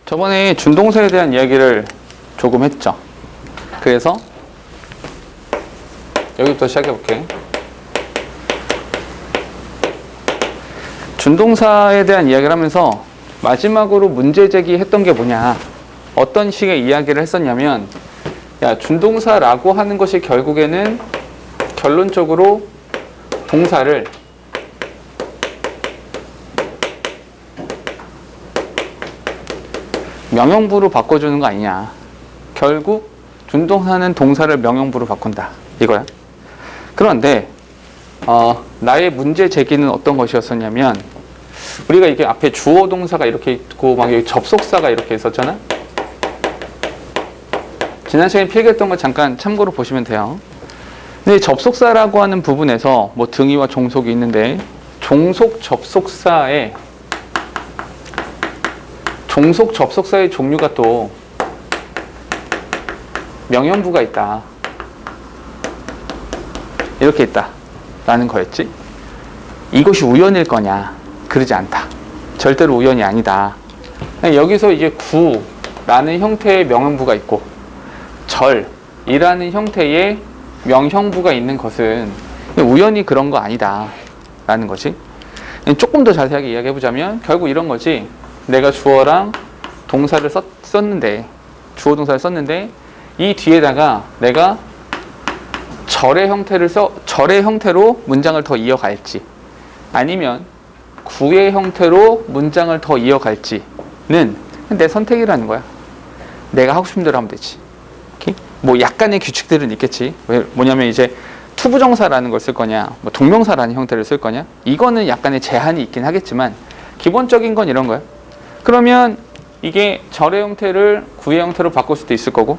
저번에 준동사에 대한 이야기를 조금 했죠. 그래서 여기부터 시작해 볼게. 준동사에 대한 이야기를 하면서 마지막으로 문제 제기했던 게 뭐냐, 어떤 식의 이야기를 했었냐면, 야, 준동사라고 하는 것이 결국에는 결론적으로 동사를 명령부로 바꿔주는 거 아니냐. 결국 준동사는 동사를 명령부로 바꾼다, 이거야. 그런데 나의 문제 제기는 어떤 것이었었냐면, 우리가 이게 앞에 주어 동사가 이렇게 있고 막 여기 접속사가 이렇게 있었잖아. 지난 시간에 필기했던 거 잠깐 참고로 보시면 돼요. 근데 접속사라고 하는 부분에서 뭐 등위와 종속이 있는데, 종속 접속사의 종류가 또 명령부가 있다, 이렇게 있다 라는 거였지. 이것이 우연일 거냐? 그러지 않다. 절대로 우연이 아니다. 여기서 이제 구라는 형태의 명령부가 있고 절이라는 형태의 명형부가 있는 것은 우연히 그런 거 아니다 라는 거지. 조금 더 자세하게 이야기해보자면 결국 이런 거지. 내가 주어랑 동사를 썼는데, 주어 동사를 썼는데 이 뒤에다가 내가 절의 형태로 문장을 더 이어갈지, 아니면 구의 형태로 문장을 더 이어갈지는 내 선택이라는 거야. 내가 하고 싶은 대로 하면 되지. 뭐 약간의 규칙들은 있겠지. 뭐냐면 이제 투부정사라는 걸 쓸 거냐, 뭐 동명사라는 형태를 쓸 거냐, 이거는 약간의 제한이 있긴 하겠지만 기본적인 건 이런 거야. 그러면 이게 절의 형태를 구의 형태로 바꿀 수도 있을 거고,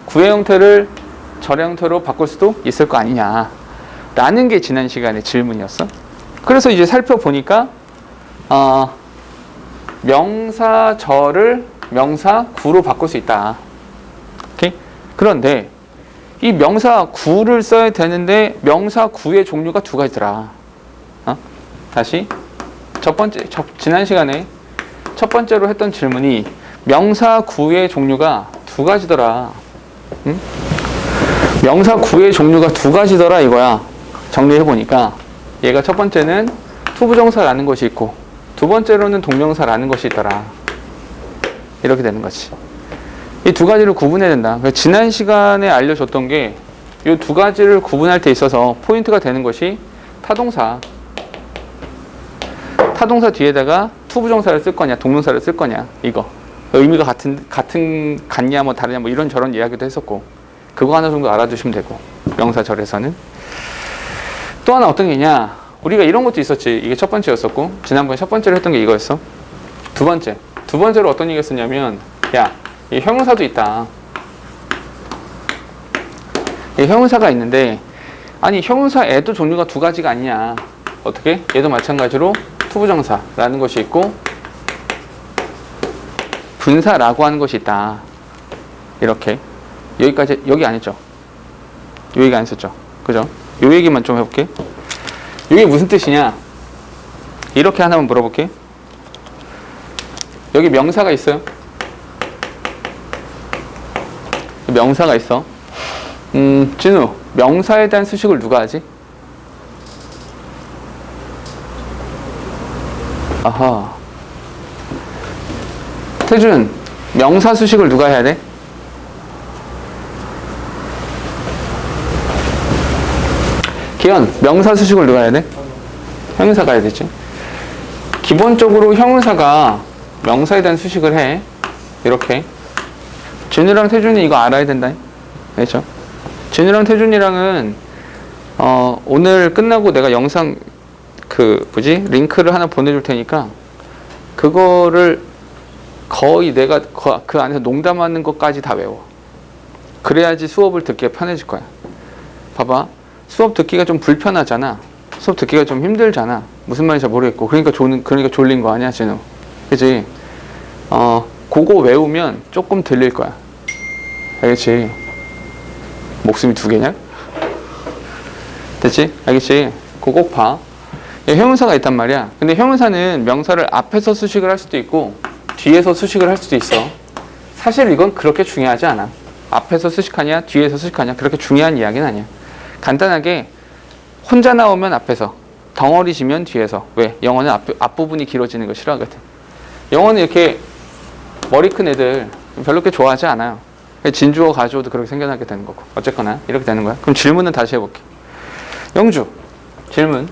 구의 형태를 절의 형태로 바꿀 수도 있을 거 아니냐 라는 게 지난 시간의 질문이었어. 그래서 이제 살펴보니까 명사 절을 명사 구로 바꿀 수 있다. 오케이? 그런데 이 명사 구를 써야 되는데 명사 구의 종류가 두 가지더라. 다시 지난 시간에 첫 번째로 했던 질문이 명사 구의 종류가 두 가지더라. 응? 명사 구의 종류가 두 가지더라 이거야. 정리해보니까 얘가 첫 번째는 투부정사라는 것이 있고 두 번째로는 동명사라는 것이 있더라. 이렇게 되는 거지. 이 두 가지를 구분해야 된다. 지난 시간에 알려줬던 게 이 두 가지를 구분할 때 있어서 포인트가 되는 것이 타동사 뒤에다가 투부정사를 쓸 거냐 동명사를 쓸 거냐, 이거 의미가 같냐 뭐 다르냐 뭐 이런저런 이야기도 했었고, 그거 하나 정도 알아두시면 되고, 명사절에서는 또 하나 어떤 게 있냐, 우리가 이런 것도 있었지. 이게 첫 번째였었고, 지난번에 첫 번째로 했던 게 이거였어. 두 번째로 어떤 얘기가 있었냐면, 야, 이 형용사도 있다. 이 형용사가 있는데, 아니 형용사에도 종류가 두 가지가 아니냐. 어떻게? 얘도 마찬가지로 투부정사라는 것이 있고 분사라고 하는 것이 있다. 이렇게. 여기까지, 여기 안 했죠? 요 얘기 안 했었죠? 그죠? 요 얘기만 좀 해볼게. 이게 무슨 뜻이냐? 이렇게 하나만 물어볼게. 여기 명사가 있어요. 명사가 있어. 진우, 명사에 대한 수식을 누가 하지? 아하. 태준, 명사 수식을 누가 해야 돼? 기현, 명사 수식을 누가 해야 돼? 형용사가 해야 되지. 기본적으로 형용사가 명사에 대한 수식을 해. 이렇게. 진우랑 태준이 이거 알아야 된다. 알겠죠? 진우랑 태준이랑은 오늘 끝나고 내가 영상 링크를 하나 보내줄 테니까 그거를 거의 내가 그 안에서 농담하는 것까지 다 외워. 그래야지 수업을 듣기가 편해질 거야. 봐봐. 수업 듣기가 좀 불편하잖아. 수업 듣기가 좀 힘들잖아. 무슨 말인지 잘 모르겠고. 그러니까 졸린 거 아니야, 진우? 그치? 그거 외우면 조금 들릴 거야. 알겠지? 목숨이 두 개냐? 됐지? 알겠지? 그거 꼭 봐. 형용사가 있단 말이야. 근데 형용사는 명사를 앞에서 수식을 할 수도 있고 뒤에서 수식을 할 수도 있어. 사실 이건 그렇게 중요하지 않아. 앞에서 수식하냐 뒤에서 수식하냐 그렇게 중요한 이야기는 아니야. 간단하게 혼자 나오면 앞에서, 덩어리지면 뒤에서. 왜? 영어는 앞부분이 길어지는 거 싫어하거든. 영어는 이렇게 머리 큰 애들 별로 그렇게 좋아하지 않아요. 진주어 가주어도 그렇게 생겨나게 되는 거고. 어쨌거나 이렇게 되는 거야. 그럼 질문은 다시 해볼게. 영주 질문.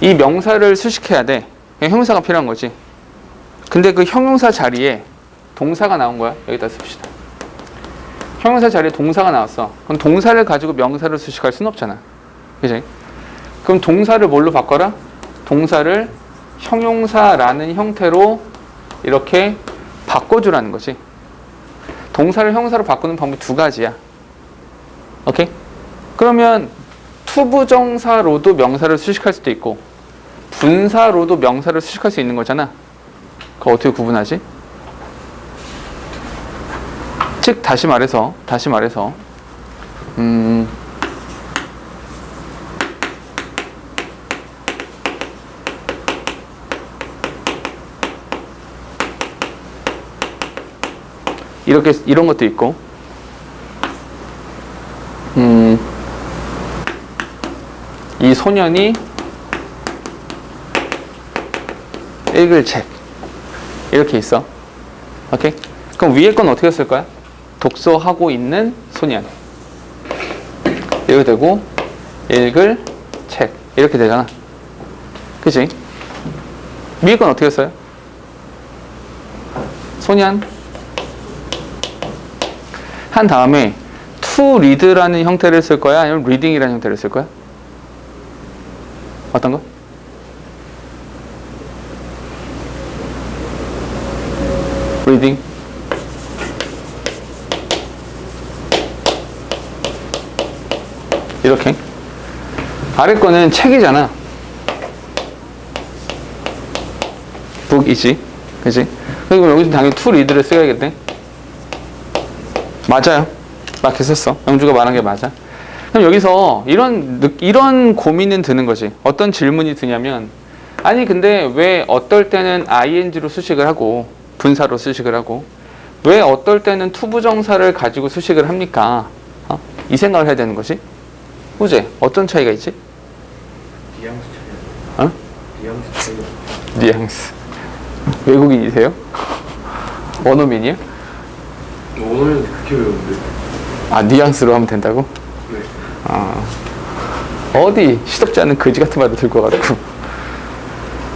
이 명사를 수식해야 돼. 형용사가 필요한 거지. 근데 그 형용사 자리에 동사가 나온 거야. 여기다 씁시다. 형용사 자리에 동사가 나왔어. 그럼 동사를 가지고 명사를 수식할 수는 없잖아. 그치? 그럼 동사를 뭘로 바꿔라? 동사를 형용사라는 형태로 이렇게 바꿔주라는 거지. 동사를 형용사로 바꾸는 방법이 두 가지야. 오케이? 그러면 투부정사로도 명사를 수식할 수도 있고 분사로도 명사를 수식할 수 있는 거잖아. 그거 어떻게 구분하지? 즉 다시 말해서 이렇게 이런 것도 있고 이 소년이 읽을 책 이렇게 있어. 오케이? 그럼 위에 건 어떻게 쓸 거야? 독서하고 있는 소년 이렇게 되고 읽을 책 이렇게 되잖아. 그치? 위에 건 어떻게 써요? 소년 한 다음에 to read라는 형태를 쓸 거야? 아니면 reading이라는 형태를 쓸 거야? 어떤 거? reading 이렇게 아래 거는 책이잖아. book이지. 그치? 그리고 여기서 당연히 to read를 써야겠네. 맞아요. 맞게 썼어. 영주가 말한 게 맞아. 그럼 여기서 이런 고민은 드는 거지. 어떤 질문이 드냐면 아니 근데 왜 어떨 때는 ing로 수식을 하고 분사로 수식을 하고 왜 어떨 때는 투부정사를 가지고 수식을 합니까? 이 생각을 해야 되는 거지. 후제 어떤 차이가 있지? 뉘앙스 차이. 어? 뉘앙스 차이. 뉘앙스. 외국인이세요? 원어민이야? 오늘 그렇게 외우는데. 아 뉘앙스로 하면 된다고? 네. 아 어디 시덥지 않은 거지 같은 말을 들고 와가지고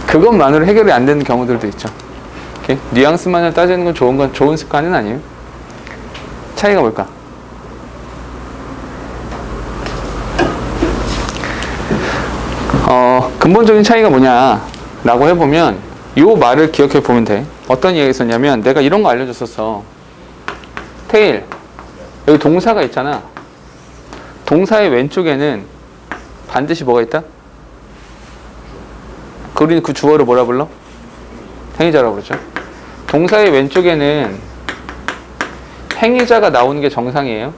그것만으로 해결이 안 되는 경우들도 있죠. 오케이? 뉘앙스만을 따지는 건 좋은 습관은 아니에요. 차이가 뭘까? 근본적인 차이가 뭐냐라고 해보면 요 말을 기억해 보면 돼. 어떤 이야기 있었냐면 내가 이런 거 알려줬었어. 테일 여기 동사가 있잖아. 동사의 왼쪽에는 반드시 뭐가 있다? 우리는 그 주어를 뭐라 불러? 행위자라고 그러죠. 동사의 왼쪽에는 행위자가 나오는 게 정상이에요.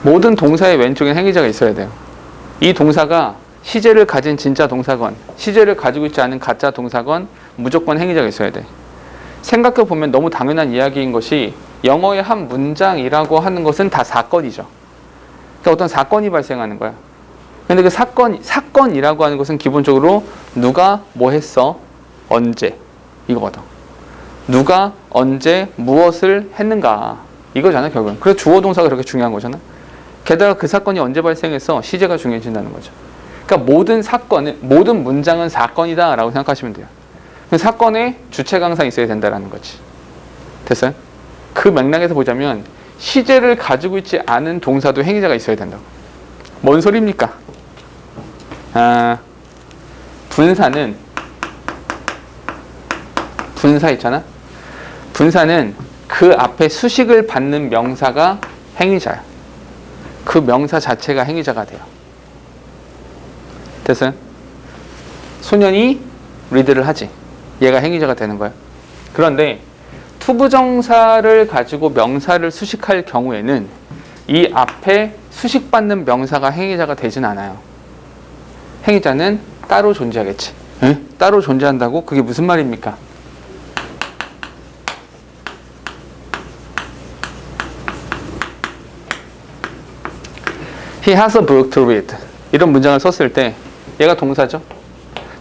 모든 동사의 왼쪽엔 행위자가 있어야 돼요. 이 동사가 시제를 가진 진짜 동사건 시제를 가지고 있지 않은 가짜 동사건 무조건 행위자가 있어야 돼. 생각해 보면 너무 당연한 이야기인 것이 영어의 한 문장이라고 하는 것은 다 사건이죠. 그러니까 어떤 사건이 발생하는 거야. 근데 그 사건이라고 하는 것은 기본적으로 누가 뭐 했어, 언제 이거거든. 누가 언제 무엇을 했는가 이거잖아 결국은. 그래서 주어 동사가 그렇게 중요한 거잖아. 게다가 그 사건이 언제 발생해서 시제가 중요해진다는 거죠. 그러니까 모든 문장은 사건이다 라고 생각하시면 돼요. 사건에 주체 강사가 있어야 된다는 거지. 됐어요? 그 맥락에서 보자면 시제를 가지고 있지 않은 동사도 행위자가 있어야 된다고. 뭔 소리입니까? 분사 있잖아. 분사는 그 앞에 수식을 받는 명사가 행위자야. 그 명사 자체가 행위자가 돼요. 됐어요? 소년이 리드를 하지. 얘가 행위자가 되는 거야. 그런데 투부정사를 가지고 명사를 수식할 경우에는 이 앞에 수식받는 명사가 행위자가 되진 않아요. 행위자는 따로 존재하겠지. 에? 따로 존재한다고? 그게 무슨 말입니까? He has a book to read. 이런 문장을 썼을 때 얘가 동사죠.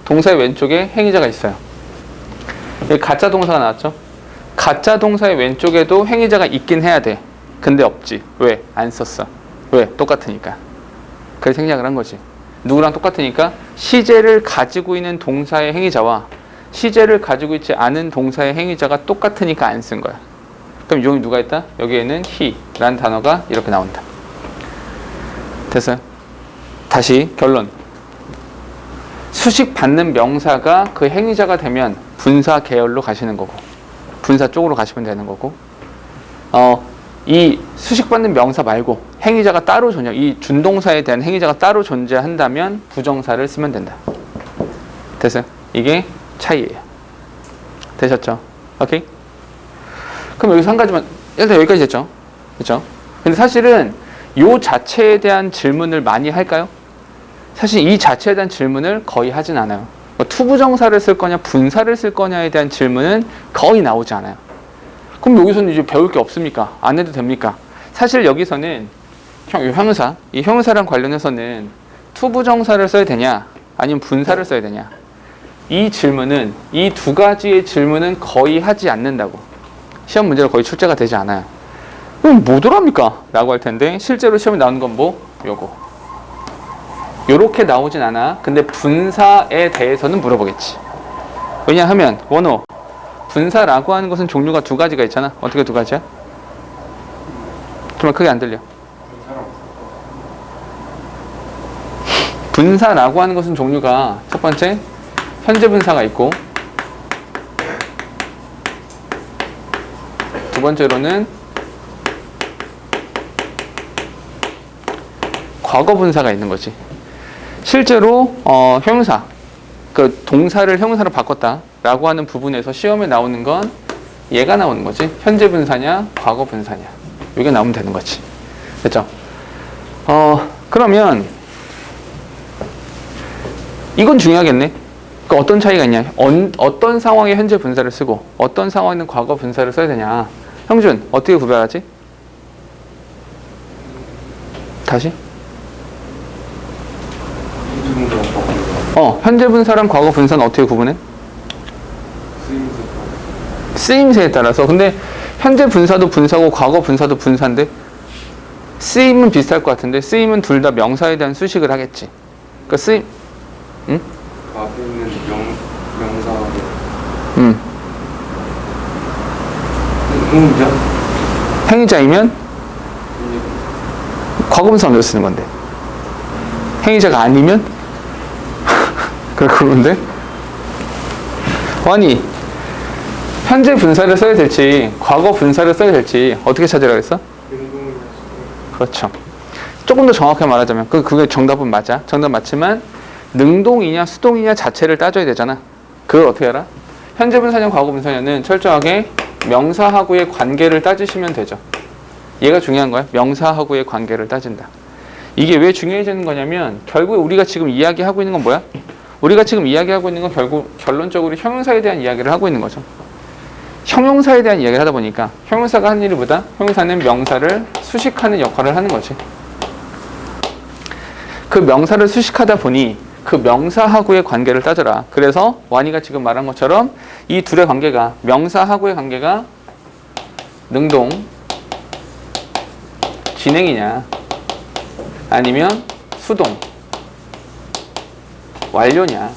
동사의 왼쪽에 행위자가 있어요. 여기 가짜 동사가 나왔죠. 가짜 동사의 왼쪽에도 행위자가 있긴 해야 돼. 근데 없지. 왜? 안 썼어. 왜? 똑같으니까. 그래서 생략을 한 거지. 누구랑 똑같으니까 시제를 가지고 있는 동사의 행위자와 시제를 가지고 있지 않은 동사의 행위자가 똑같으니까 안 쓴 거야. 그럼 여기 누가 있다? 여기에는 he라는 단어가 이렇게 나온다. 됐어요? 다시 결론. 수식받는 명사가 그 행위자가 되면 분사 계열로 가시는 거고 분사 쪽으로 가시면 되는 거고 이 수식받는 명사 말고 행위자가 따로 이 준동사에 대한 행위자가 따로 존재한다면 부정사를 쓰면 된다. 됐어요? 이게 차이예요. 되셨죠? 오케이? 그럼 여기서 한 가지만 일단 여기까지 됐죠? 그렇죠? 근데 사실은 요 자체에 대한 질문을 많이 할까요? 사실 이 자체에 대한 질문을 거의 하진 않아요. 투부정사를 쓸 거냐 분사를 쓸 거냐에 대한 질문은 거의 나오지 않아요. 그럼 여기서는 이제 배울 게 없습니까? 안 해도 됩니까? 사실 여기서는 형용사, 이 형용사랑 관련해서는 투부정사를 써야 되냐 아니면 분사를 써야 되냐 이 질문은 이 두 가지의 질문은 거의 하지 않는다고. 시험 문제로 거의 출제가 되지 않아요. 그럼 뭐더랍니까? 라고 할 텐데 실제로 시험에 나오는 건 뭐? 요거. 요렇게 나오진 않아. 근데 분사에 대해서는 물어보겠지. 왜냐하면 원호 분사라고 하는 것은 종류가 두 가지가 있잖아. 어떻게 두 가지야? 정말 크게 안 들려. 분사라고 하는 것은 종류가 첫 번째 현재 분사가 있고 두 번째로는 과거 분사가 있는 거지. 실제로 형용사, 그 동사를 형용사로 바꿨다라고 하는 부분에서 시험에 나오는 건 얘가 나오는 거지. 현재 분사냐, 과거 분사냐. 이게 나오면 되는 거지. 됐죠? 그러면 이건 중요하겠네. 그러니까 어떤 차이가 있냐? 어떤 상황에 현재 분사를 쓰고 어떤 상황에는 과거 분사를 써야 되냐? 형준, 어떻게 구별하지? 다시? 현재 분사랑 과거 분사는 어떻게 구분해? 쓰임새에 따라서. 근데 현재 분사도 분사고 과거 분사도 분사인데 쓰임은 비슷할 것 같은데 쓰임은 둘 다 명사에 대한 수식을 하겠지. 그러니까 쓰임, 응? 과거는 명사. 행위자? 행위자이면 과거 분사는 왜 쓰는 건데? 행위자가 아니면? 그런데? 아니, 현재 분사를 써야 될지 과거 분사를 써야 될지 어떻게 찾으라 그랬어? 그렇죠. 조금 더 정확하게 말하자면 그게 정답은 맞아. 정답 맞지만 능동이냐 수동이냐 자체를 따져야 되잖아. 그걸 어떻게 알아? 현재 분사냐 과거 분사냐는 철저하게 명사하고의 관계를 따지시면 되죠. 얘가 중요한 거야. 명사하고의 관계를 따진다. 이게 왜 중요해지는 거냐면 결국에 우리가 지금 이야기하고 있는 건 뭐야? 우리가 지금 이야기하고 있는 건 결국 결론적으로 형용사에 대한 이야기를 하고 있는 거죠. 형용사에 대한 이야기를 하다 보니까 형용사가 하는 일보다 형용사는 명사를 수식하는 역할을 하는 거지. 그 명사를 수식하다 보니 그 명사하고의 관계를 따져라. 그래서 완이가 지금 말한 것처럼 이 둘의 관계가 명사하고의 관계가 능동 진행이냐 아니면 수동 완료냐,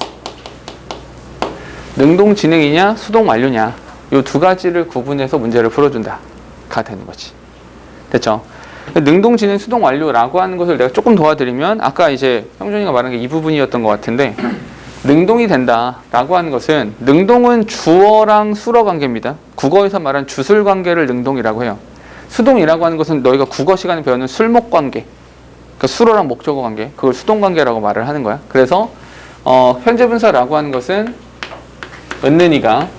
능동 진행이냐 수동 완료냐, 이 두 가지를 구분해서 문제를 풀어준다 가 되는 거지. 됐죠? 능동 진행 수동 완료라고 하는 것을 내가 조금 도와드리면 아까 이제 형준이가 말한 게 이 부분이었던 것 같은데 능동이 된다 라고 하는 것은 능동은 주어랑 수어 관계입니다. 국어에서 말한 주술 관계를 능동이라고 해요. 수동이라고 하는 것은 너희가 국어 시간에 배우는 술목 관계, 그러니까 수어랑 목적어 관계, 그걸 수동 관계라고 말을 하는 거야. 그래서 현재 분사라고 하는 것은 은는이가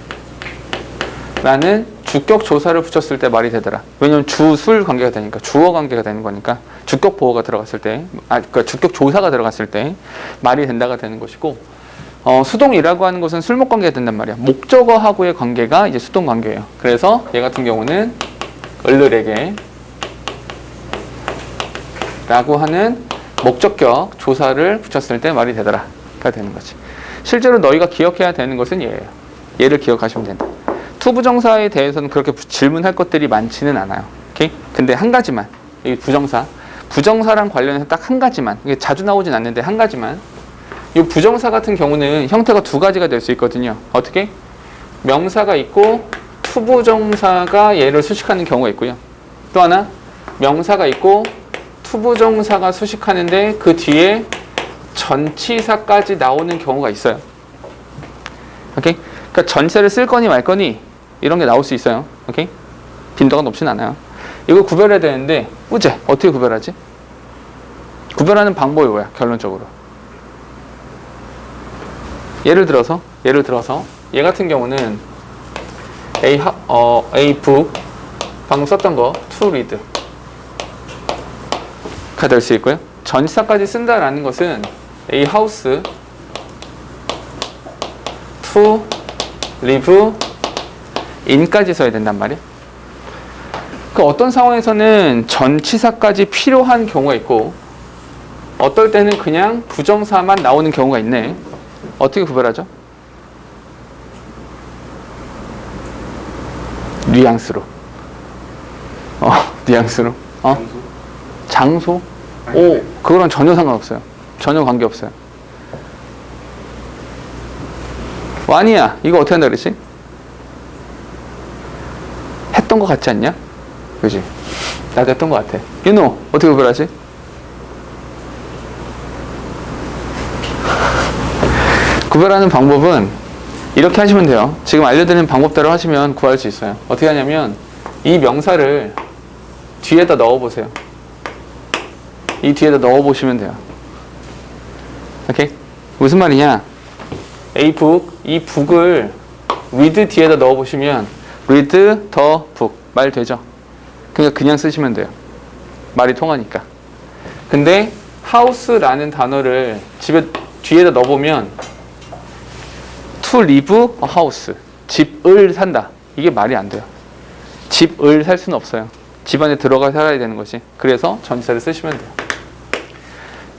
라는 주격 조사를 붙였을 때 말이 되더라. 왜냐면 주술 관계가 되니까, 주어 관계가 되는 거니까 주격 보호가 들어갔을 때, 그러니까 주격 조사가 들어갔을 때 말이 된다가 되는 것이고, 수동이라고 하는 것은 술목 관계가 된단 말이야. 목적어하고의 관계가 이제 수동 관계예요. 그래서 얘 같은 경우는 을들에게 라고 하는 목적격 조사를 붙였을 때 말이 되더라가 되는 거지. 실제로 너희가 기억해야 되는 것은 얘예요. 얘를 기억하시면 된다. 투부정사에 대해서는 그렇게 질문할 것들이 많지는 않아요. 오케이? 근데 한 가지만, 이 부정사랑 관련해서 딱 한 가지만, 이게 자주 나오진 않는데 한 가지만, 이 부정사 같은 경우는 형태가 두 가지가 될 수 있거든요. 어떻게? 명사가 있고 투부정사가 얘를 수식하는 경우가 있고요. 또 하나, 명사가 있고 투부정사가 수식하는데 그 뒤에 전치사까지 나오는 경우가 있어요. 오케이? 그러니까 전체를 쓸 거니 말 거니 이런 게 나올 수 있어요. 오케이? 빈도가 높진 않아요. 이거 구별해야 되는데 어떻게 구별하지? 구별하는 방법이 뭐야? 결론적으로. 예를 들어서 얘 같은 경우는 A book 방금 썼던 거 to read 가 될 수 있고요. 전치사까지 쓴다라는 것은 A house to live in까지 써야 된단 말이에요. 그 어떤 상황에서는 전치사까지 필요한 경우가 있고 어떨 때는 그냥 부정사만 나오는 경우가 있네. 어떻게 구별하죠? 뉘앙스로. 뉘앙스로. 장소? 오, 그거랑 전혀 상관없어요. 전혀 관계없어요. 와니야, 이거 어떻게 한다 그랬지? 했던 것 같지 않냐? 그지? 나도 했던 것 같아. 윤호, 어떻게 구별하지? 구별하는 방법은 이렇게 하시면 돼요. 지금 알려드리는 방법대로 하시면 구할 수 있어요. 어떻게 하냐면 이 명사를 뒤에다 넣어보세요. 이 뒤에다 넣어보시면 돼요. 오케이? 무슨 말이냐? A book, 이 book을 read 뒤에다 넣어보시면 read the book 말 되죠? 그러니까 그냥 쓰시면 돼요. 말이 통하니까. 근데 house라는 단어를 뒤에다 넣어보면 to live a house, 집을 산다. 이게 말이 안 돼요. 집을 살 수는 없어요. 집 안에 들어가 살아야 되는 것이. 그래서 전치사를 쓰시면 돼요.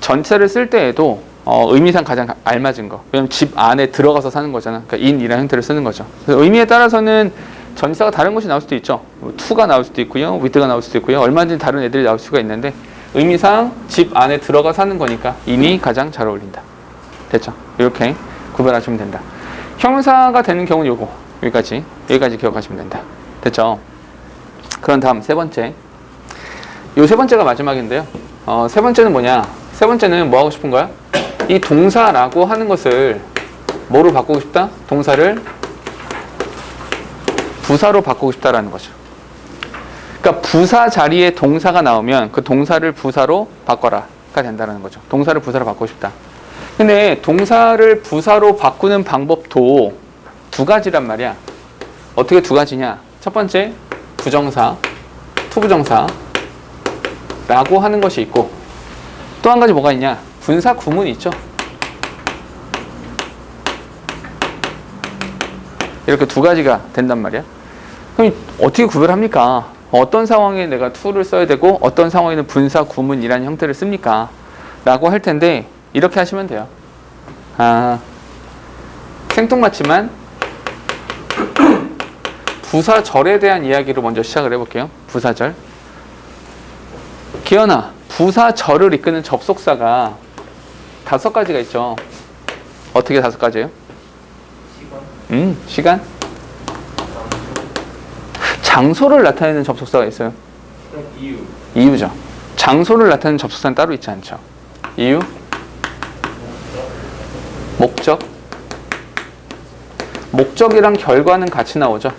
전치사를 쓸 때에도 의미상 가장 알맞은 거. 왜냐면 집 안에 들어가서 사는 거잖아. 그러니까 in이라는 형태를 쓰는 거죠. 그래서 의미에 따라서는 전치사가 다른 것이 나올 수도 있죠. to가 나올 수도 있고요. with가 나올 수도 있고요. 얼마든지 다른 애들이 나올 수가 있는데 의미상 집 안에 들어가 사는 거니까 in이 가장 잘 어울린다. 됐죠? 이렇게 구별하시면 된다. 형용사가 되는 경우는 요거. 여기까지 기억하시면 된다. 됐죠? 그런 다음 세 번째. 요 세 번째가 마지막인데요. 세 번째는 뭐냐? 세 번째는 뭐 하고 싶은 거야? 이 동사라고 하는 것을 뭐로 바꾸고 싶다? 동사를 부사로 바꾸고 싶다라는 거죠. 그러니까 부사 자리에 동사가 나오면 그 동사를 부사로 바꿔라가 된다는 거죠. 동사를 부사로 바꾸고 싶다. 근데 동사를 부사로 바꾸는 방법도 두 가지란 말이야. 어떻게 두 가지냐? 첫 번째, 부정사, 투부정사라고 하는 것이 있고 또 한 가지 뭐가 있냐? 분사 구문이 있죠. 이렇게 두 가지가 된단 말이야. 그럼 어떻게 구별합니까? 어떤 상황에 내가 to를 써야 되고 어떤 상황에는 분사 구문이라는 형태를 씁니까? 라고 할 텐데 이렇게 하시면 돼요. 생뚱맞지만 부사절에 대한 이야기로 먼저 시작을 해볼게요. 부사절. 기현아, 부사절을 이끄는 접속사가 5가지가 있죠. 어떻게 5가지예요? 시간? 장소를 나타내는 접속사가 있어요. 이유죠. 장소를 나타내는 접속사는 따로 있지 않죠. 이유? 목적? 목적이랑 결과는 같이 나오죠.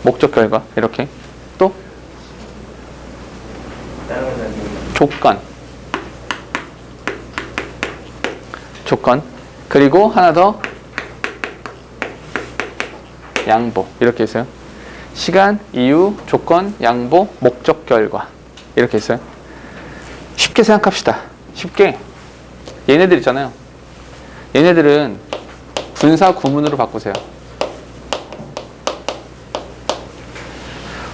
목적, 결과 이렇게. 또? 조건. 그리고 하나 더 양보. 이렇게 있어요. 시간, 이유, 조건, 양보, 목적, 결과. 이렇게 있어요. 쉽게 생각합시다. 쉽게. 얘네들 있잖아요. 얘네들은 분사 구문으로 바꾸세요.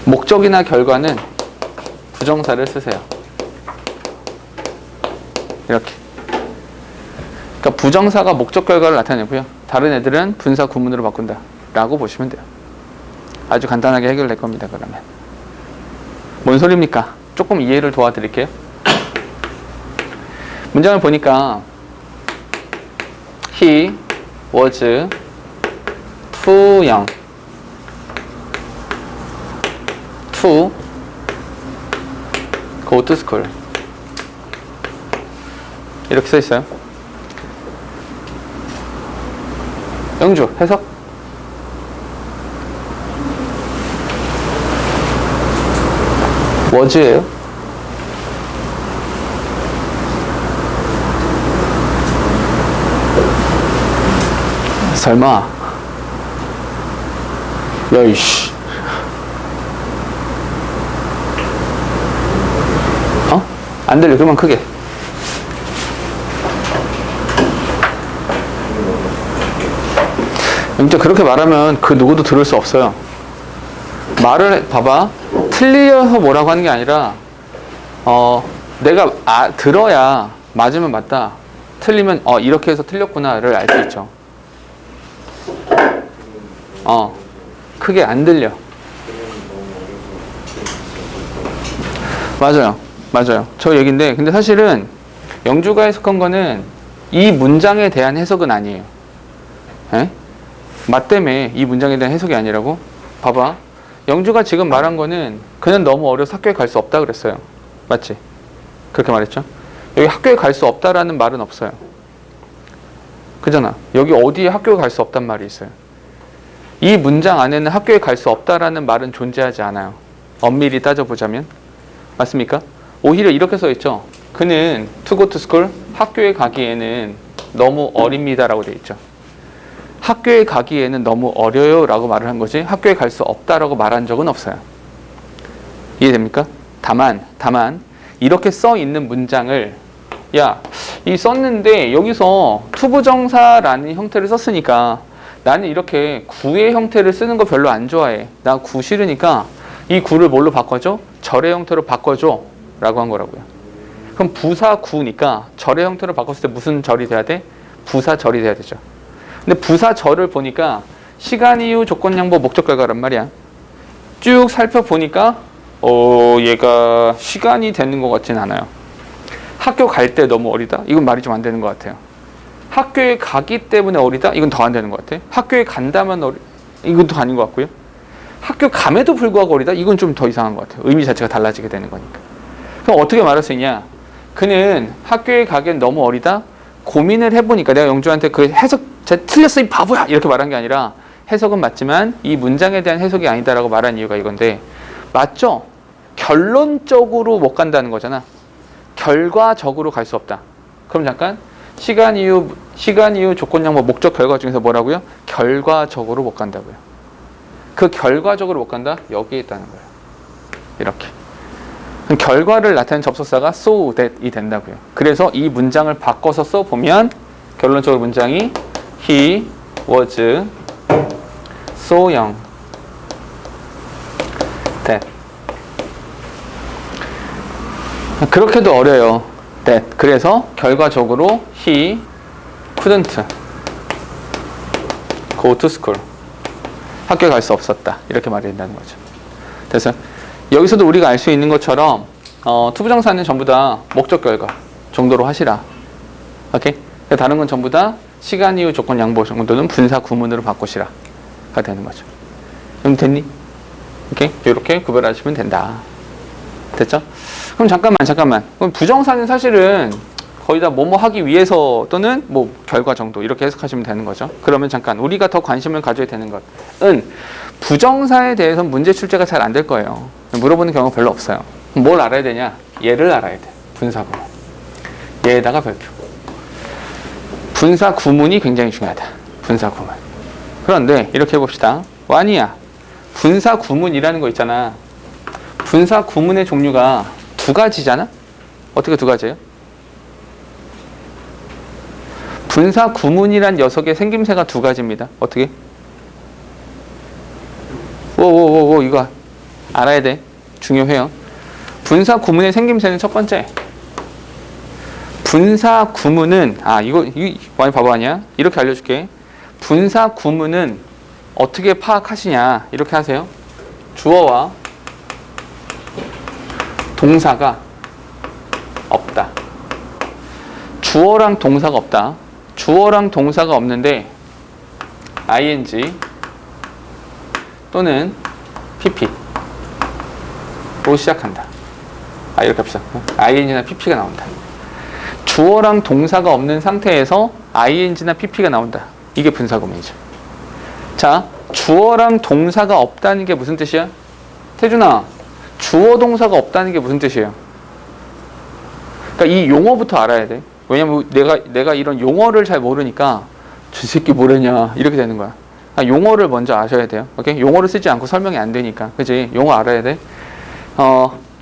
목적이나 결과는 부정사를 쓰세요. 이렇게. 그러니까 부정사가 목적 결과를 나타내고요. 다른 애들은 분사 구문으로 바꾼다 라고 보시면 돼요. 아주 간단하게 해결될 겁니다. 그러면 뭔 소리입니까? 조금 이해를 도와드릴게요. 문장을 보니까 He was too young to go to school 이렇게 써 있어요. 영주 해석. was예요. 설마. 야이씨. 어? 안 들려. 그만 크게. 진짜 그렇게 말하면 그 누구도 들을 수 없어요. 봐봐. 틀려서 뭐라고 하는 게 아니라 내가 들어야 맞으면 맞다, 틀리면 이렇게 해서 틀렸구나를 알 수 있죠. 크게 안 들려. 맞아요. 저 얘기인데, 근데 사실은 영주가 해석한 거는 이 문장에 대한 해석은 아니에요. 에? 맞다며 이 문장에 대한 해석이 아니라고? 봐봐. 영주가 지금 말한 거는 그는 너무 어려서 학교에 갈 수 없다 그랬어요. 맞지? 그렇게 말했죠? 여기 학교에 갈 수 없다라는 말은 없어요. 그잖아. 여기 어디에 학교에 갈 수 없단 말이 있어요. 이 문장 안에는 학교에 갈 수 없다라는 말은 존재하지 않아요. 엄밀히 따져보자면. 맞습니까? 오히려 이렇게 써 있죠. 그는 to go to school, 학교에 가기에는 너무 어립니다라고 돼 있죠. 학교에 가기에는 너무 어려요 라고 말을 한 거지, 학교에 갈 수 없다라고 말한 적은 없어요. 이해됩니까? 다만 이렇게 써 있는 문장을 이 썼는데 여기서 투부정사라는 형태를 썼으니까 나는 이렇게 구의 형태를 쓰는 거 별로 안 좋아해. 나 구 싫으니까 이 구를 뭘로 바꿔줘? 절의 형태로 바꿔줘 라고 한 거라고요. 그럼 부사 구니까 절의 형태로 바꿨을 때 무슨 절이 돼야 돼? 부사절이 돼야 되죠. 근데 부사절을 보니까 시간, 이유, 조건, 양보, 목적, 결과란 말이야. 쭉 살펴보니까 얘가 시간이 되는 것 같진 않아요. 학교 갈 때 너무 어리다? 이건 말이 좀 안 되는 것 같아요. 학교에 가기 때문에 어리다? 이건 더 안 되는 것 같아. 학교에 간다면 이건 더 아닌 것 같고요. 학교 감에도 불구하고 어리다? 이건 좀 더 이상한 것 같아요. 의미 자체가 달라지게 되는 거니까. 그럼 어떻게 말할 수 있냐? 그는 학교에 가기엔 너무 어리다? 고민을 해보니까 내가 영주한테 그 해석 틀렸어 이 바보야 이렇게 말한 게 아니라 해석은 맞지만 이 문장에 대한 해석이 아니다라고 말한 이유가 이건데, 맞죠? 결론적으로 못 간다는 거잖아. 결과적으로 갈 수 없다. 그럼 잠깐 시간, 이유, 조건, 양보, 목적, 결과 중에서 뭐라고요? 결과적으로 못 간다고요. 그 결과적으로 못 간다? 여기에 있다는 거예요. 이렇게. 그럼 결과를 나타내는 접속사가 so that이 된다고요. 그래서 이 문장을 바꿔서 써보면 결론적으로 문장이 He was so young that. 그렇게도 어려요. that. 그래서 결과적으로 he couldn't go to school. 학교에 갈 수 없었다. 이렇게 말이 된다는 거죠. 그래서 여기서도 우리가 알 수 있는 것처럼 투부정사는 전부 다 목적, 결과 정도로 하시라. 오케이? 다른 건 전부 다 시간, 이유, 조건, 양보 정도는 분사 구문으로 바꾸시라가 되는 거죠. 그럼 됐니? 오케이? 이렇게 구별하시면 된다. 됐죠? 그럼 잠깐만. 그럼 부정사는 사실은 거의 다 뭐뭐 하기 위해서 또는 뭐 결과 정도 이렇게 해석하시면 되는 거죠. 그러면 잠깐 우리가 더 관심을 가져야 되는 것은 부정사에 대해서는 문제 출제가 잘 안 될 거예요. 물어보는 경우가 별로 없어요. 뭘 알아야 되냐? 얘를 알아야 돼. 분사 구문. 얘에다가 별표. 분사 구문이 굉장히 중요하다. 분사 구문. 그런데 이렇게 해봅시다. 완이야. 분사 구문이라는 거 있잖아. 분사 구문의 종류가 두 가지잖아? 어떻게 두 가지예요? 분사 구문이란 녀석의 생김새가 두 가지입니다. 어떻게? 이거 알아야 돼. 중요해요. 분사 구문의 생김새는 첫 번째, 분사 구문은 이거 많이 바보 아니야? 이렇게 알려줄게. 분사 구문은 어떻게 파악하시냐? 이렇게 하세요. 주어와 동사가 없다. 주어랑 동사가 없다. 주어랑 동사가 없는데 ing 또는 pp로 시작한다. 이렇게 합시다. ing나 pp가 나온다. 주어랑 동사가 없는 상태에서 ing나 pp가 나온다. 이게 분사구문이죠. 자, 주어랑 동사가 없다는 게 무슨 뜻이야? 태준아, 주어 동사가 없다는 게 무슨 뜻이에요? 그러니까 이 용어부터 알아야 돼. 왜냐면 내가 이런 용어를 잘 모르니까 저 새끼 뭐랬냐 이렇게 되는 거야. 용어를 먼저 아셔야 돼요. 오케이? 용어를 쓰지 않고 설명이 안 되니까. 그치? 용어 알아야 돼.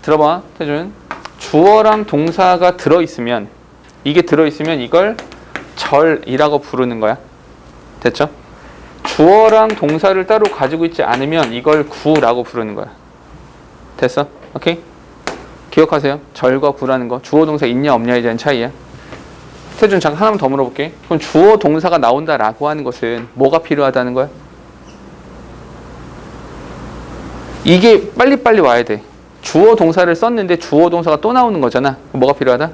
들어봐, 태준. 주어랑 동사가 들어있으면, 이게 들어있으면 이걸 절이라고 부르는 거야. 됐죠? 주어랑 동사를 따로 가지고 있지 않으면 이걸 구라고 부르는 거야. 됐어? 오케이? 기억하세요. 절과 구라는 거. 주어 동사 있냐 없냐에 대한 차이야. 태준, 잠깐 하나만 더 물어볼게. 그럼 주어 동사가 나온다라고 하는 것은 뭐가 필요하다는 거야? 이게 빨리빨리 와야 돼. 주어 동사를 썼는데 주어 동사가 또 나오는 거잖아. 뭐가 필요하다?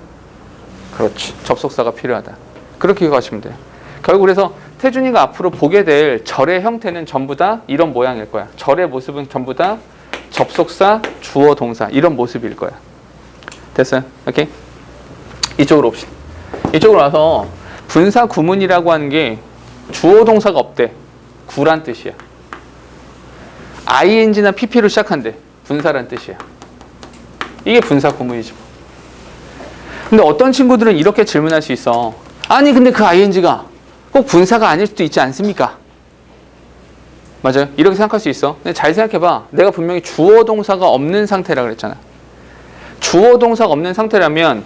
그렇지. 접속사가 필요하다. 그렇게 기억하시면 돼요. 결국 그래서 태준이가 앞으로 보게 될 절의 형태는 전부 다 이런 모양일 거야. 절의 모습은 전부 다 접속사, 주어, 동사 이런 모습일 거야. 됐어요? 오케이? 이쪽으로 옵시다. 이쪽으로 와서 분사 구문이라고 하는 게 주어 동사가 없대. 구란 뜻이야. ing나 pp로 시작한대. 분사란 뜻이야. 이게 분사 구문이지. 근데 어떤 친구들은 이렇게 질문할 수 있어. 아니 근데 그 ing가 꼭 분사가 아닐 수도 있지 않습니까? 맞아요. 이렇게 생각할 수 있어. 근데 잘 생각해봐. 내가 분명히 주어 동사가 없는 상태라 그랬잖아. 주어 동사가 없는 상태라면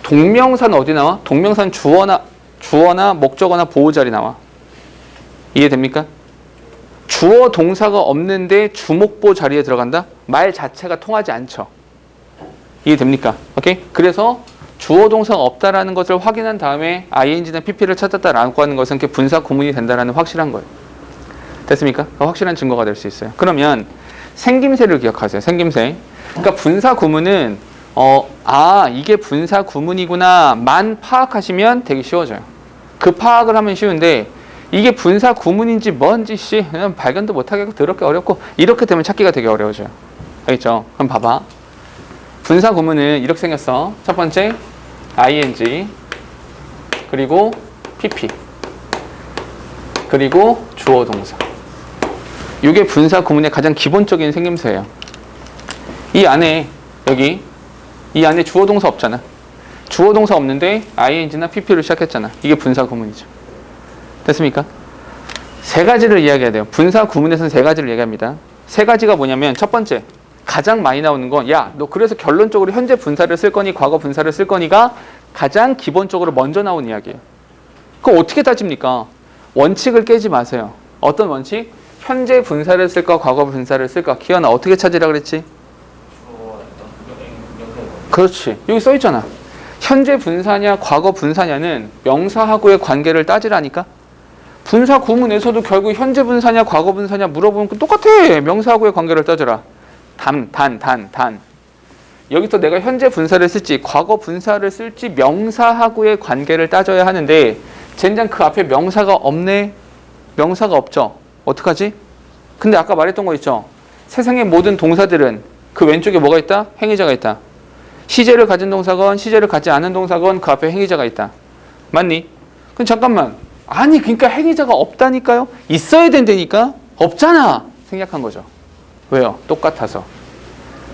동명사는 어디 나와? 동명사는 주어나 목적어나 보호자리 나와. 이해됩니까? 주어 동사가 없는데 주목보 자리에 들어간다? 말 자체가 통하지 않죠. 이해됩니까? 오케이? 그래서 주어 동사가 없다라는 것을 확인한 다음에 ing나 pp를 찾았다라고 하는 것은 그게 분사 구문이 된다라는 확실한 거예요. 됐습니까? 확실한 증거가 될 수 있어요. 그러면 생김새를 기억하세요. 생김새. 그러니까 분사 구문은 이게 분사 구문이구나만 파악하시면 되게 쉬워져요. 그 파악을 하면 쉬운데 이게 분사 구문인지 뭔지 그냥 발견도 못하겠고 더럽게 어렵고 이렇게 되면 찾기가 되게 어려워져요. 알겠죠? 그럼 봐봐. 분사 구문은 이렇게 생겼어. 첫 번째 ing 그리고 pp 그리고 주어 동사. 이게 분사 구문의 가장 기본적인 생김새예요. 이 안에 이 안에 주어 동사 없잖아. 주어 동사 없는데 ing나 pp로 시작했잖아. 이게 분사 구문이죠. 됐습니까? 세 가지를 이야기해야 돼요. 분사 구문에서는 세 가지를 얘기합니다. 세 가지가 뭐냐면 첫 번째, 가장 많이 나오는 건 너 그래서 결론적으로 현재 분사를 쓸 거니 과거 분사를 쓸 거니가 가장 기본적으로 먼저 나온 이야기예요. 그거 어떻게 따집니까? 원칙을 깨지 마세요. 어떤 원칙? 현재 분사를 쓸까 과거 분사를 쓸까? 기현아 어떻게 찾으라 그랬지? 그렇지. 여기 써 있잖아. 현재 분사냐 과거 분사냐는 명사하고의 관계를 따지라니까. 분사 구문에서도 결국 현재 분사냐 과거 분사냐 물어보면 똑같아. 명사하고의 관계를 따져라. 단. 여기서 내가 현재 분사를 쓸지 과거 분사를 쓸지 명사하고의 관계를 따져야 하는데 젠장 그 앞에 명사가 없네. 명사가 없죠. 어떡하지? 근데 아까 말했던 거 있죠. 세상의 모든 동사들은 그 왼쪽에 뭐가 있다? 행위자가 있다. 시제를 가진 동사건 시제를 갖지 않은 동사건 그 앞에 행위자가 있다. 맞니? 그럼 잠깐만. 아니 그러니까 행위자가 없다니까요? 있어야 된다니까? 없잖아. 생략한 거죠. 왜요? 똑같아서.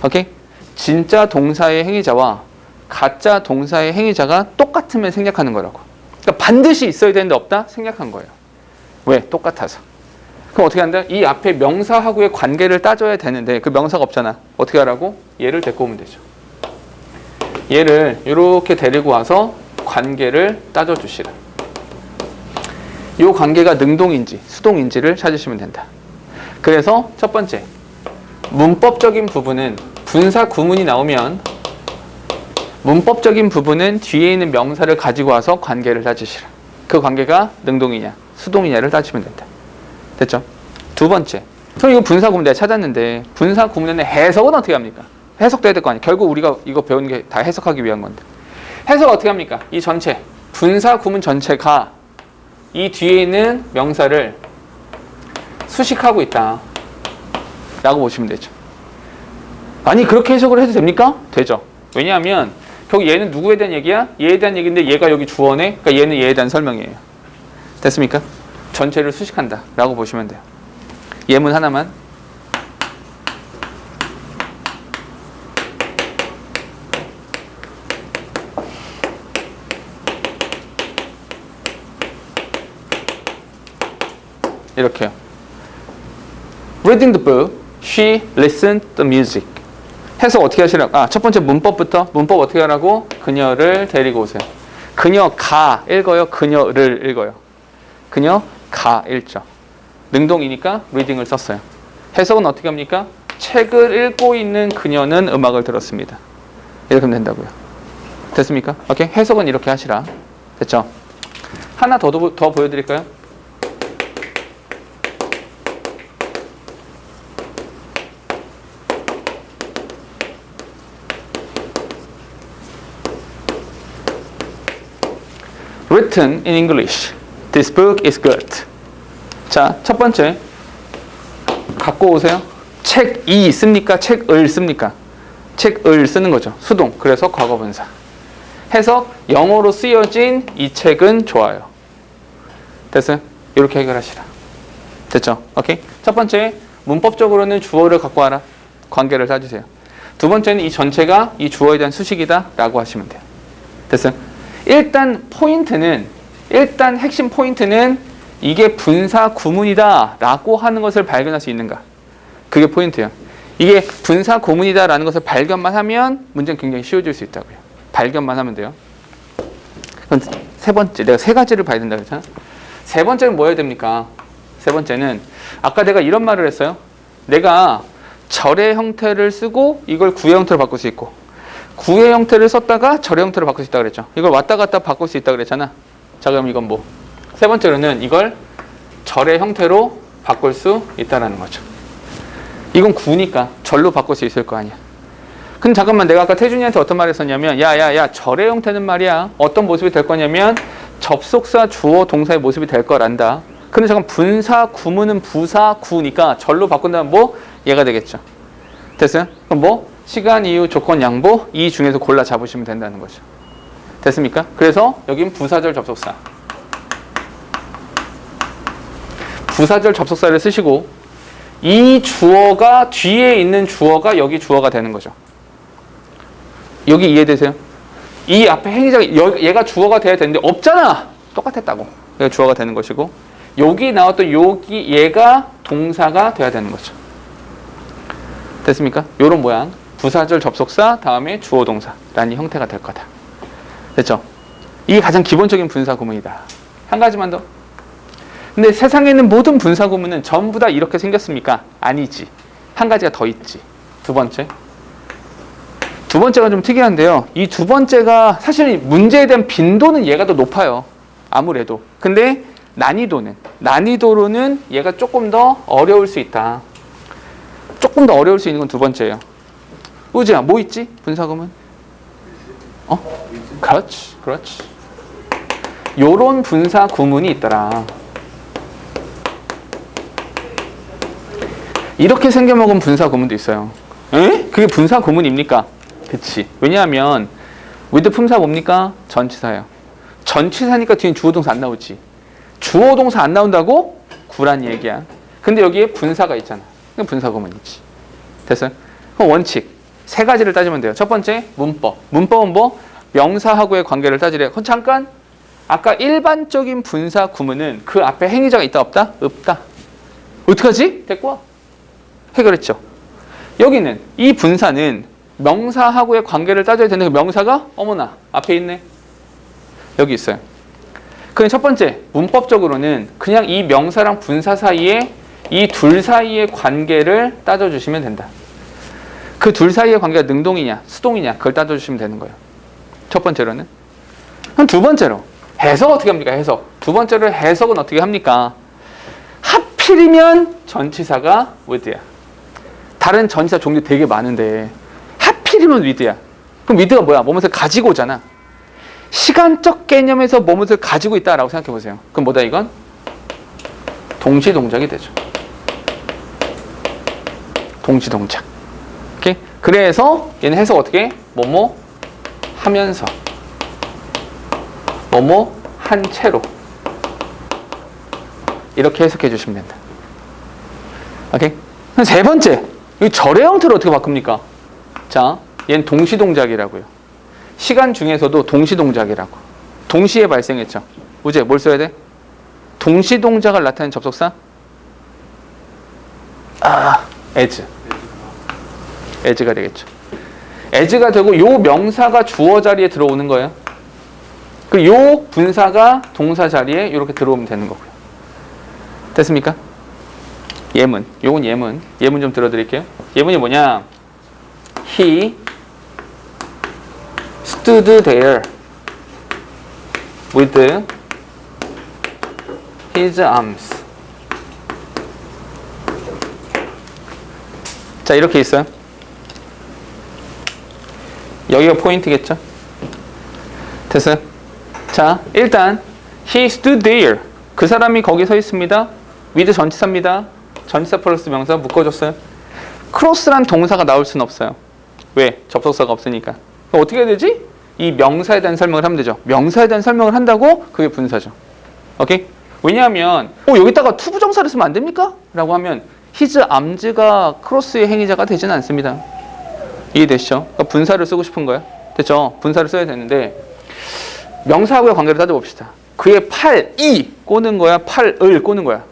오케이? 진짜 동사의 행위자와 가짜 동사의 행위자가 똑같으면 생략하는 거라고. 그러니까 반드시 있어야 되는데 없다? 생략한 거예요. 왜? 똑같아서. 그럼 어떻게 한다? 이 앞에 명사하고의 관계를 따져야 되는데 그 명사가 없잖아. 어떻게 하라고? 얘를 데리고 오면 되죠. 얘를 이렇게 데리고 와서 관계를 따져주시라. 이 관계가 능동인지 수동인지를 찾으시면 된다. 그래서 첫 번째, 문법적인 부분은 분사 구문이 나오면 문법적인 부분은 뒤에 있는 명사를 가지고 와서 관계를 따지시라. 그 관계가 능동이냐 수동이냐를 따지면 된다. 됐죠? 두 번째, 그럼 이거 분사 구문 내가 찾았는데 분사 구문의 해석은 어떻게 합니까? 해석돼야 될 거 아니에요. 결국 우리가 이거 배우는 게 다 해석하기 위한 건데 해석 어떻게 합니까? 이 전체 분사 구문 전체가 이 뒤에 있는 명사를 수식하고 있다 라고 보시면 되죠. 아니 그렇게 해석을 해도 됩니까? 되죠. 왜냐하면 결국 얘는 누구에 대한 얘기야? 얘에 대한 얘기인데 얘가 여기 주어네. 그러니까 얘는 얘에 대한 설명이에요. 됐습니까? 전체를 수식한다 라고 보시면 돼요. 예문 하나만. 이렇게요. Reading the book, she listened the music. 해석 어떻게 하시라고? 첫 번째 문법부터. 문법 어떻게 하라고? 그녀를 데리고 오세요. 그녀가 읽어요? 그녀를 읽어요? 그녀가 읽죠. 능동이니까 reading을 썼어요. 해석은 어떻게 합니까? 책을 읽고 있는 그녀는 음악을 들었습니다. 이렇게 하면 된다고요. 됐습니까? 오케이? 해석은 이렇게 하시라. 됐죠? 하나 더 보여드릴까요? Written in English. This book is good. 자, 첫 번째 갖고 오세요. 책이 씁니까? 책을 씁니까? 책을 쓰는 거죠. 수동. 그래서 과거분사. 해석 영어로 쓰여진 이 책은 좋아요. 됐어요? 이렇게 해결하시라. 됐죠? 오케이? 첫 번째 문법적으로는 주어를 갖고 와라. 관계를 따주세요. 두 번째는 이 전체가 이 주어에 대한 수식이다 라고 하시면 돼요. 됐어요? 일단 핵심 포인트는 이게 분사 구문이다 라고 하는 것을 발견할 수 있는가. 그게 포인트예요. 이게 분사 구문이다 라는 것을 발견만 하면 문제는 굉장히 쉬워질 수 있다고요. 발견만 하면 돼요. 그럼 세 번째, 내가 세 가지를 봐야 된다 그랬잖아. 세 번째는 뭐 해야 됩니까? 세 번째는 아까 내가 이런 말을 했어요. 내가 절의 형태를 쓰고 이걸 구의 형태로 바꿀 수 있고 구의 형태를 썼다가 절의 형태로 바꿀 수 있다고 그랬죠. 이걸 왔다 갔다 바꿀 수 있다고 그랬잖아. 자, 그럼 이건 뭐? 세 번째로는 이걸 절의 형태로 바꿀 수 있다는 거죠. 이건 구니까 절로 바꿀 수 있을 거 아니야. 근데 잠깐만, 내가 아까 태준이한테 어떤 말을 했었냐면 야, 절의 형태는 말이야 어떤 모습이 될 거냐면 접속사, 주어, 동사의 모습이 될 거란다. 근데 잠깐 분사, 구문은 부사, 구니까 절로 바꾼다면 뭐? 얘가 되겠죠. 됐어요? 그럼 뭐? 시간, 이유, 조건, 양보 이 중에서 골라 잡으시면 된다는 거죠. 됐습니까? 그래서 여긴 부사절 접속사. 부사절 접속사를 쓰시고 이 주어가 뒤에 있는 주어가 여기 주어가 되는 거죠. 여기 이해되세요? 이 앞에 행위자가 얘가 주어가 돼야 되는데 없잖아. 똑같았다고. 얘가 주어가 되는 것이고 여기 나왔던 여기 얘가 동사가 돼야 되는 거죠. 됐습니까? 요런 모양. 부사절 접속사 다음에 주어 동사라는 형태가 될 거다. 됐죠? 이게 가장 기본적인 분사 구문이다. 한 가지만 더. 근데 세상에 있는 모든 분사 구문은 전부 다 이렇게 생겼습니까? 아니지. 한 가지가 더 있지. 두 번째가 좀 특이한데요. 이 두 번째가 사실 문제에 대한 빈도는 얘가 더 높아요. 아무래도. 근데 난이도로는 얘가 조금 더 어려울 수 있다. 조금 더 어려울 수 있는 건 두 번째예요. 우지야, 뭐 있지? 분사구문? 그렇지. 요런 분사 구문이 있더라. 이렇게 생겨먹은 분사 구문도 있어요. 에? 그게 분사 구문입니까? 그치. 왜냐하면 with 품사 뭡니까? 전치사예요. 전치사니까 뒤엔 주어 동사 안 나오지. 주어 동사 안 나온다고? 구란 얘기야. 근데 여기에 분사가 있잖아. 그럼 분사 구문이지. 됐어요? 그럼 원칙. 세 가지를 따지면 돼요. 첫 번째, 문법. 문법은 뭐? 명사하고의 관계를 따지래. 그럼 잠깐, 아까 일반적인 분사 구문은 그 앞에 행위자가 있다 없다? 없다. 어떡하지? 데리고 와. 해결했죠. 여기는 이 분사는 명사하고의 관계를 따져야 되는 그 명사가 어머나 앞에 있네. 여기 있어요. 그럼 첫 번째, 문법적으로는 그냥 이 명사랑 분사 사이에 이 둘 사이의 관계를 따져주시면 된다. 그 둘 사이의 관계가 능동이냐 수동이냐 그걸 따져주시면 되는 거예요. 첫 번째로는. 그럼 두 번째로 해석 어떻게 합니까? 해석. 두 번째로 해석은 어떻게 합니까? 하필이면 전치사가 with야. 다른 전치사 종류 되게 많은데 하필이면 with야. 그럼 with가 뭐야? 뭐뭇을 가지고 오잖아. 시간적 개념에서 뭐뭇을 가지고 있다라고 생각해 보세요. 그럼 뭐다 이건? 동시 동작이 되죠. 동시 동작. 오케이? 그래서 얘는 해석 어떻게 해? 뭐뭐 하면서 뭐뭐 한 채로 이렇게 해석해 주시면 된다. 오케이? 세 번째, 이 절의 형태를 어떻게 바꿉니까? 자, 얘는 동시 동작이라고요. 시간 중에서도 동시 동작이라고. 동시에 발생했죠. 우재, 뭘 써야 돼? 동시 동작을 나타내는 접속사? as. as가 되겠죠. as가 되고 요 명사가 주어 자리에 들어오는 거예요. 그 요 분사가 동사 자리에 이렇게 들어오면 되는 거고요. 됐습니까? 예문. 요건 예문. 예문 좀 들어드릴게요. 예문이 뭐냐? He stood there with his arms. 자, 이렇게 있어요. 여기가 포인트겠죠? 됐어요? 자, 일단 he stood there. 그 사람이 거기 서 있습니다. with 전치사입니다. 전치사 플러스 명사 묶어줬어요. 크로스란 동사가 나올 수는 없어요. 왜? 접속사가 없으니까. 그럼 어떻게 해야 되지? 이 명사에 대한 설명을 하면 되죠. 명사에 대한 설명을 한다고 그게 분사죠. 오케이? 왜냐하면 여기다가 투부정사를 쓰면 안 됩니까? 라고 하면 his arms가 크로스의 행위자가 되지는 않습니다. 이해되시죠? 그러니까 분사를 쓰고 싶은 거야. 됐죠? 분사를 써야 되는데 명사하고의 관계를 따져봅시다. 그의 팔이 꼬는 거야? 팔을 꼬는 거야?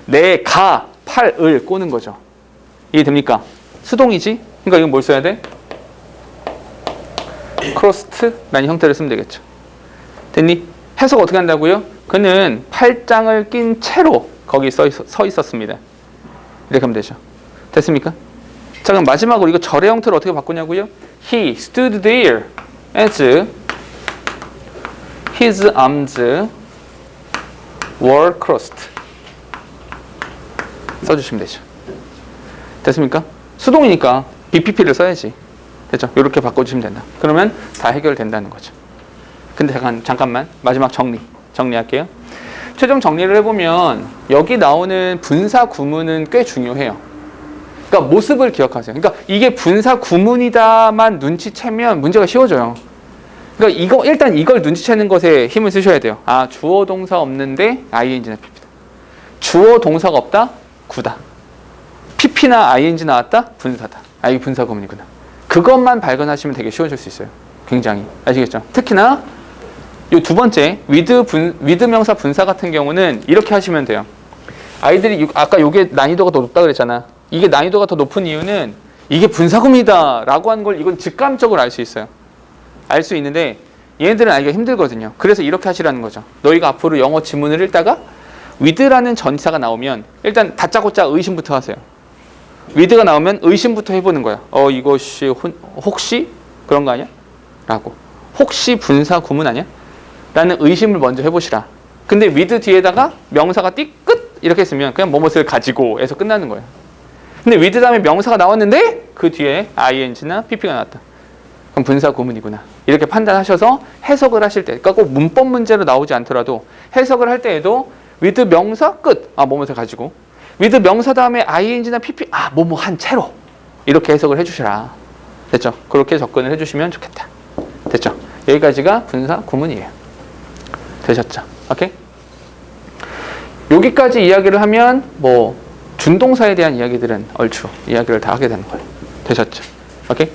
내가 팔을 꼬는 거죠. 이해됩니까? 수동이지? 그러니까 이건 뭘 써야 돼? 크로스트라는 형태를 쓰면 되겠죠. 됐니? 해석 어떻게 한다고요? 그는 팔짱을 낀 채로 거기 서 있었습니다. 이렇게 하면 되죠. 됐습니까? 자, 그럼 마지막으로 이거 절의 형태를 어떻게 바꾸냐고요? He stood there as his arms were crossed. 써주시면 되죠. 됐습니까? 수동이니까 BPP를 써야지. 됐죠? 이렇게 바꿔주시면 된다. 그러면 다 해결된다는 거죠. 근데 잠깐만 마지막 정리할게요. 최종 정리를 해보면 여기 나오는 분사 구문은 꽤 중요해요. 그러니까 모습을 기억하세요. 그러니까 이게 분사 구문이다만 눈치채면 문제가 쉬워져요. 그러니까 일단 이걸 눈치채는 것에 힘을 쓰셔야 돼요. 주어 동사 없는데 ing나 pp다. 주어 동사가 없다? 구다. pp나 ing 나왔다? 분사다. 이게 분사 구문이구나. 그것만 발견하시면 되게 쉬워질 수 있어요. 굉장히. 아시겠죠? 특히나 이 두 번째 with 명사 분사 같은 경우는 이렇게 하시면 돼요. 아이들이 아까 이게 난이도가 더 높다 그랬잖아. 이게 난이도가 더 높은 이유는 이게 분사구문이다 라고 하는 걸 이건 직감적으로 알 수 있어요. 알 수 있는데 얘네들은 알기가 힘들거든요. 그래서 이렇게 하시라는 거죠. 너희가 앞으로 영어 지문을 읽다가 with라는 전치사가 나오면 일단 다짜고짜 의심부터 하세요. with가 나오면 의심부터 해보는 거야. 이것이 혹시 그런 거 아니야? 라고. 혹시 분사 구문 아니야? 라는 의심을 먼저 해보시라. 근데 with 뒤에다가 명사가 띠끝 이렇게 했으면 그냥 뭐뭇을 가지고 해서 끝나는 거예요. 근데 with 다음에 명사가 나왔는데 그 뒤에 ing나 pp가 나왔다. 그럼 분사 구문이구나. 이렇게 판단하셔서 해석을 하실 때, 그러니까 꼭 문법 문제로 나오지 않더라도 해석을 할 때에도 with 명사 끝, 뭐뭇을 가지고 with 명사 다음에 ing나 pp, 뭐뭐 한 채로 이렇게 해석을 해주시라. 됐죠? 그렇게 접근을 해주시면 좋겠다. 됐죠? 여기까지가 분사 구문이에요. 되셨죠? 오케이? 여기까지 이야기를 하면 준동사에 대한 이야기들은 얼추 이야기를 다 하게 되는 거예요. 되셨죠? 오케이?